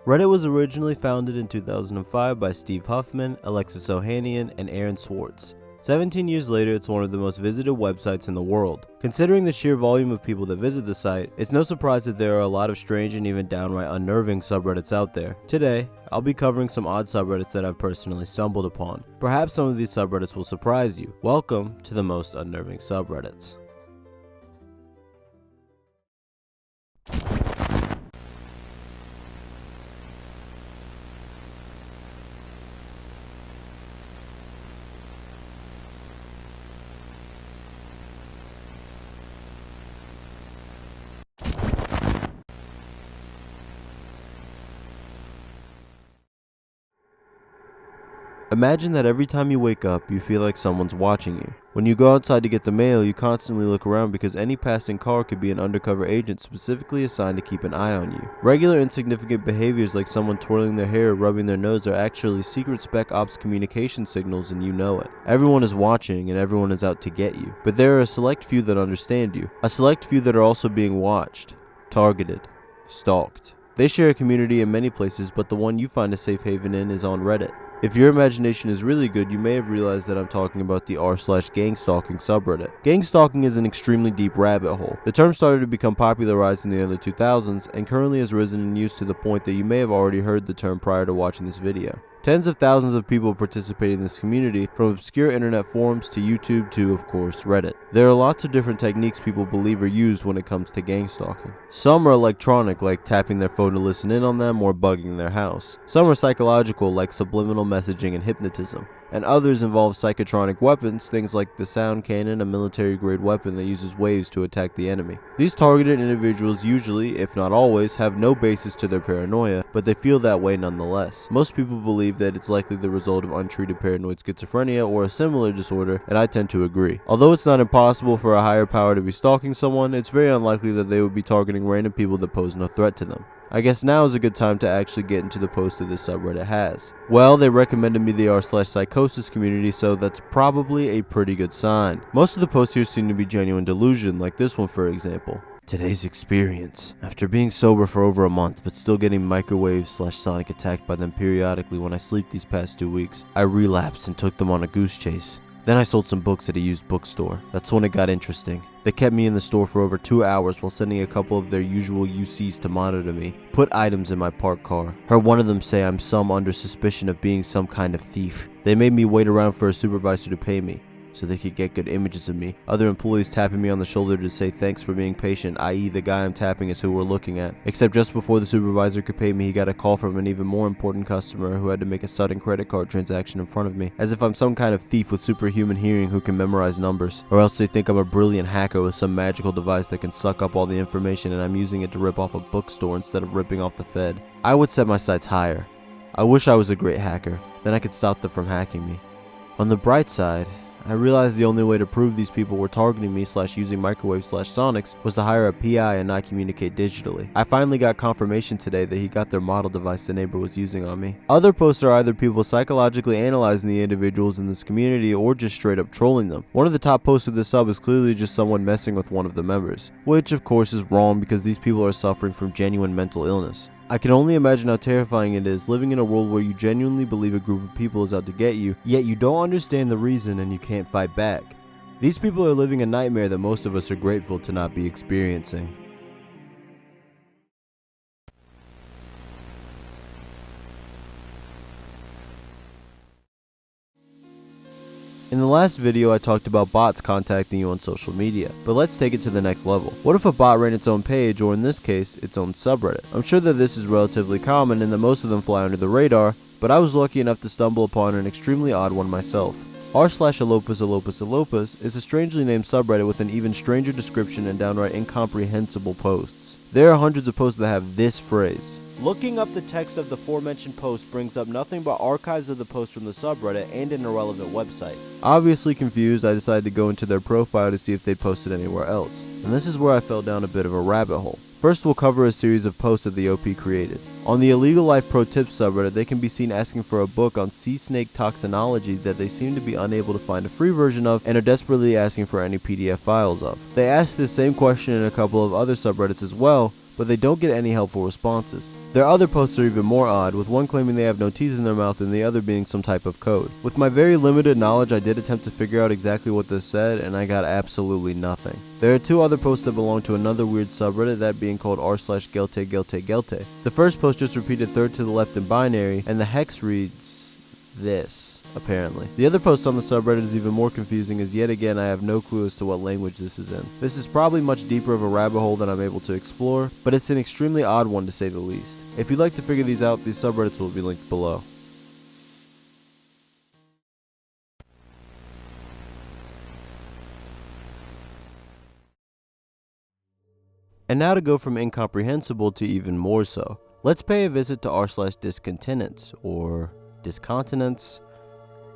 Reddit was originally founded in 2005 by Steve Huffman, Alexis Ohanian, and Aaron Swartz. 17 years later, it's one of the most visited websites in the world. Considering the sheer volume of people that visit the site, it's no surprise that there are a lot of strange and even downright unnerving subreddits out there. Today, I'll be covering some odd subreddits that I've personally stumbled upon. Perhaps some of these subreddits will surprise you. Welcome to the most unnerving subreddits. Imagine that every time you wake up, you feel like someone's watching you. When you go outside to get the mail, you constantly look around because any passing car could be an undercover agent specifically assigned to keep an eye on you. Regular insignificant behaviors like someone twirling their hair or rubbing their nose are actually secret spec ops communication signals, and you know it. Everyone is watching and everyone is out to get you. But there are a select few that understand you. A select few that are also being watched, targeted, stalked. They share a community in many places, but the one you find a safe haven in is on Reddit. If your imagination is really good, you may have realized that I'm talking about the r/gang stalking subreddit. Gang stalking is an extremely deep rabbit hole. The term started to become popularized in the early 2000s and currently has risen in use to the point that you may have already heard the term prior to watching this video. Tens of thousands of people participate in this community, from obscure internet forums to YouTube to, of course, Reddit. There are lots of different techniques people believe are used when it comes to gang stalking. Some are electronic, like tapping their phone to listen in on them or bugging their house. Some are psychological, like subliminal messaging and hypnotism. And others involve psychotronic weapons, things like the sound cannon, a military-grade weapon that uses waves to attack the enemy. These targeted individuals usually, if not always, have no basis to their paranoia, but they feel that way nonetheless. Most people believe that it's likely the result of untreated paranoid schizophrenia or a similar disorder, and I tend to agree. Although it's not impossible for a higher power to be stalking someone, it's very unlikely that they would be targeting random people that pose no threat to them. I guess now is a good time to actually get into the post that this subreddit has. Well, they recommended me the r/psychosis community, so that's probably a pretty good sign. Most of the posts here seem to be genuine delusion, like this one for example. Today's experience. After being sober for over a month, but still getting microwave/sonic attacked by them periodically when I sleep these past 2 weeks, I relapsed and took them on a goose chase. Then I sold some books at a used bookstore. That's when it got interesting. They kept me in the store for over 2 hours while sending a couple of their usual UCs to monitor me, put items in my parked car. Heard one of them say I'm under suspicion of being some kind of thief. They made me wait around for a supervisor to pay me, so they could get good images of me. Other employees tapping me on the shoulder to say thanks for being patient, i.e. the guy I'm tapping is who we're looking at. Except just before the supervisor could pay me, he got a call from an even more important customer who had to make a sudden credit card transaction in front of me, as if I'm some kind of thief with superhuman hearing who can memorize numbers. Or else they think I'm a brilliant hacker with some magical device that can suck up all the information and I'm using it to rip off a bookstore instead of ripping off the Fed. I would set my sights higher. I wish I was a great hacker, then I could stop them from hacking me. On the bright side, I realized the only way to prove these people were targeting me /using microwave/sonics was to hire a PI and not communicate digitally. I finally got confirmation today that he got their model device the neighbor was using on me. Other posts are either people psychologically analyzing the individuals in this community or just straight up trolling them. One of the top posts of this sub is clearly just someone messing with one of the members, which of course is wrong because these people are suffering from genuine mental illness. I can only imagine how terrifying it is living in a world where you genuinely believe a group of people is out to get you, yet you don't understand the reason and you can't fight back. These people are living a nightmare that most of us are grateful to not be experiencing. In the last video, I talked about bots contacting you on social media, but let's take it to the next level. What if a bot ran its own page, or in this case, its own subreddit? I'm sure that this is relatively common and that most of them fly under the radar, but I was lucky enough to stumble upon an extremely odd one myself. r/alopus is a strangely named subreddit with an even stranger description and downright incomprehensible posts. There are hundreds of posts that have this phrase. Looking up the text of the aforementioned post brings up nothing but archives of the post from the subreddit and an irrelevant website. Obviously confused, I decided to go into their profile to see if they posted anywhere else, and this is where I fell down a bit of a rabbit hole. First, we'll cover a series of posts that the OP created. On the Illegal Life Pro Tips subreddit, they can be seen asking for a book on sea snake toxinology that they seem to be unable to find a free version of and are desperately asking for any PDF files of. They asked this same question in a couple of other subreddits as well, but they don't get any helpful responses. Their other posts are even more odd, with one claiming they have no teeth in their mouth and the other being some type of code. With my very limited knowledge, I did attempt to figure out exactly what this said, and I got absolutely nothing. There are two other posts that belong to another weird subreddit, that being called r/gelte. The first post just repeated third to the left in binary, and the hex reads this, apparently. The other post on the subreddit is even more confusing, as yet again I have no clue as to what language this is in. This is probably much deeper of a rabbit hole than I'm able to explore, but it's an extremely odd one to say the least. If you'd like to figure these out, these subreddits will be linked below. And now to go from incomprehensible to even more so, let's pay a visit to r/Discontinence, or Discontinence?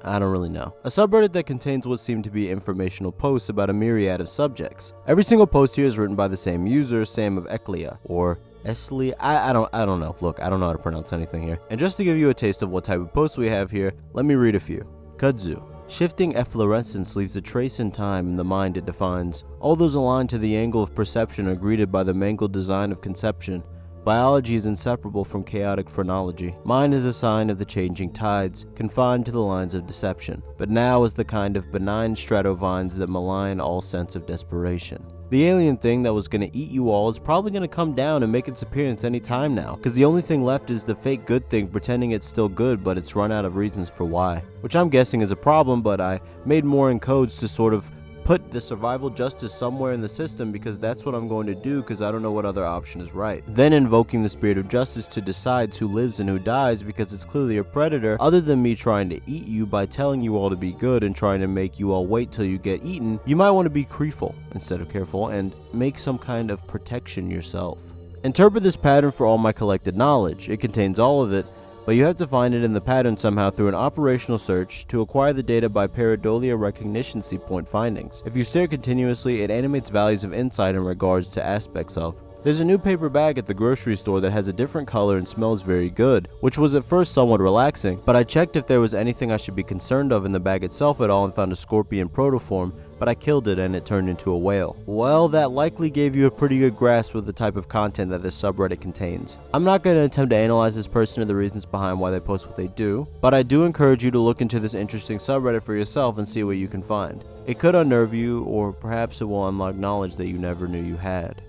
I don't really know. A subreddit that contains what seem to be informational posts about a myriad of subjects. Every single post here is written by the same user, Sam of Eklia, or Esli. I don't know. Look, I don't know how to pronounce anything here. And just to give you a taste of what type of posts we have here, let me read a few. Kudzu. Shifting efflorescence leaves a trace in time in the mind it defines. All those aligned to the angle of perception are greeted by the mangled design of conception. Biology is inseparable from chaotic phrenology. Mind is a sign of the changing tides, confined to the lines of deception. But now is the kind of benign stratovines that malign all sense of desperation. The alien thing that was going to eat you all is probably going to come down and make its appearance any time now, because the only thing left is the fake good thing pretending it's still good, but it's run out of reasons for why. Which I'm guessing is a problem, but I made more encodes to sort of put the survival justice somewhere in the system, because that's what I'm going to do, because I don't know what other option is right. Then invoking the spirit of justice to decide who lives and who dies, because it's clearly a predator, other than me trying to eat you by telling you all to be good and trying to make you all wait till you get eaten. You might want to be careful instead of careful and make some kind of protection yourself. Interpret this pattern for all my collected knowledge. It contains all of it, but you have to find it in the pattern somehow through an operational search to acquire the data by pareidolia recognition point findings. If you stare continuously, it animates values of insight in regards to aspects of. There's a new paper bag at the grocery store that has a different color and smells very good, which was at first somewhat relaxing, but I checked if there was anything I should be concerned of in the bag itself at all and found a scorpion protoform, but I killed it and it turned into a whale. Well, that likely gave you a pretty good grasp of the type of content that this subreddit contains. I'm not going to attempt to analyze this person or the reasons behind why they post what they do, but I do encourage you to look into this interesting subreddit for yourself and see what you can find. It could unnerve you, or perhaps it will unlock knowledge that you never knew you had.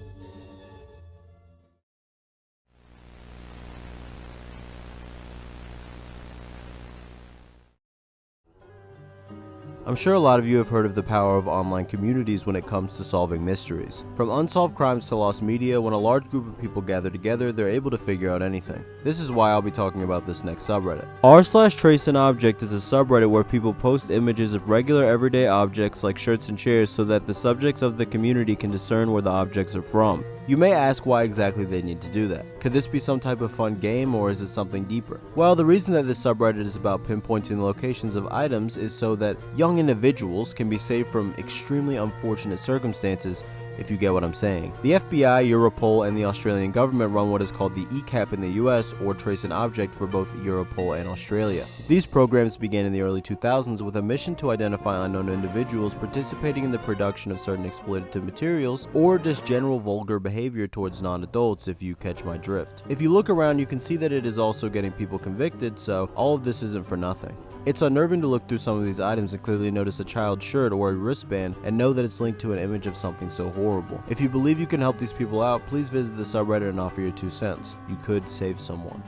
I'm sure a lot of you have heard of the power of online communities when it comes to solving mysteries. From unsolved crimes to lost media, when a large group of people gather together, they're able to figure out anything. This is why I'll be talking about this next subreddit. r/traceanobject is a subreddit where people post images of regular everyday objects like shirts and chairs so that the subjects of the community can discern where the objects are from. You may ask why exactly they need to do that. Could this be some type of fun game, or is it something deeper? Well, the reason that this subreddit is about pinpointing the locations of items is so that young individuals can be saved from extremely unfortunate circumstances, if you get what I'm saying. The FBI, Europol, and the Australian government run what is called the ECAP in the US, or Trace an Object for both Europol and Australia. These programs began in the early 2000s with a mission to identify unknown individuals participating in the production of certain exploitative materials, or just general vulgar behavior towards non-adults, if you catch my drift. If you look around, you can see that it is also getting people convicted, so all of this isn't for nothing. It's unnerving to look through some of these items and clearly notice a child's shirt or a wristband and know that it's linked to an image of something so horrible. If you believe you can help these people out, please visit the subreddit and offer your 2 cents. You could save someone.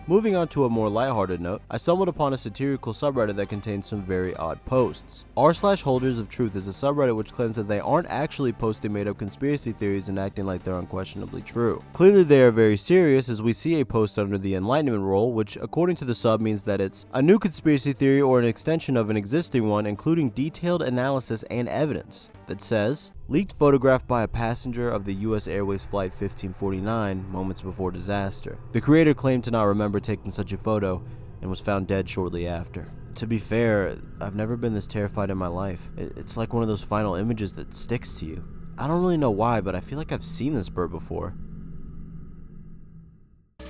Moving on to a more lighthearted note, I stumbled upon a satirical subreddit that contains some very odd posts. r/Holders of Truth is a subreddit which claims that they aren't actually posting made up conspiracy theories and acting like they're unquestionably true. Clearly they are very serious, as we see a post under the Enlightenment role, which according to the sub means that it's a new conspiracy theory or an extension of an existing one, including detailed analysis and evidence. That says, leaked photograph by a passenger of the US Airways Flight 1549 moments before disaster. The creator claimed to not remember taking such a photo and was found dead shortly after. To be fair, I've never been this terrified in my life. It's like one of those final images that sticks to you. I don't really know why, but I feel like I've seen this bird before.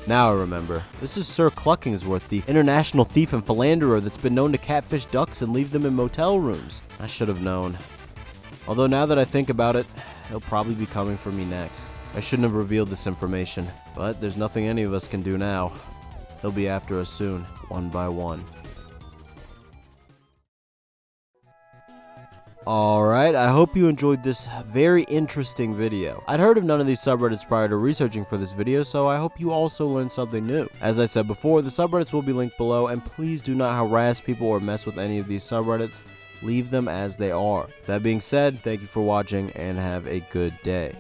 Now I remember. This is Sir Cluckingsworth, the international thief and philanderer that's been known to catfish ducks and leave them in motel rooms. I should have known. Although now that I think about it, he'll probably be coming for me next. I shouldn't have revealed this information, but there's nothing any of us can do now. He'll be after us soon, one by one. Alright, I hope you enjoyed this very interesting video. I'd heard of none of these subreddits prior to researching for this video, so I hope you also learned something new. As I said before, the subreddits will be linked below, and please do not harass people or mess with any of these subreddits. Leave them as they are. That being said, thank you for watching, and have a good day.